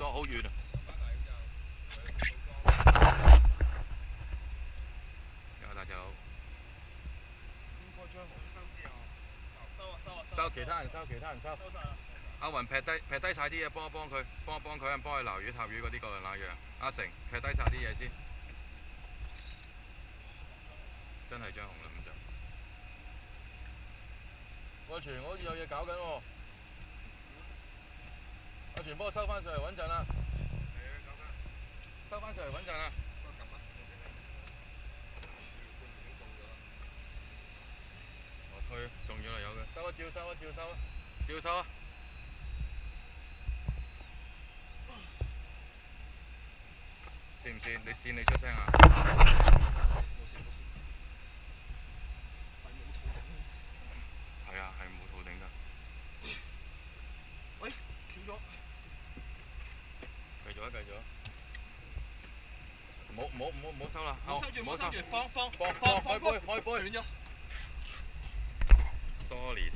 疏好遠啊！有大隻佬。收其他人收，其他人收。阿雲劈低晒啲嘢，幫一幫佢，幫佢撈魚塔魚嗰啲過嚟那樣。阿成劈低晒啲嘢先。真係張紅啦咁就。阿全，我好似有嘢搞緊喎。阿全，幫我收翻上嚟穩陣啦。收翻上嚟穩陣啦。我推中咗啦，有嘅。收啊，照收啊，照收啊，照收啊。試唔試？你試你出聲啊！係啊，係冇套頂㗎。喂，斷咗。繼續啊，繼續啊！唔好收啦！唔好收住，唔好收住，放，開杯！斷咗。Sorry。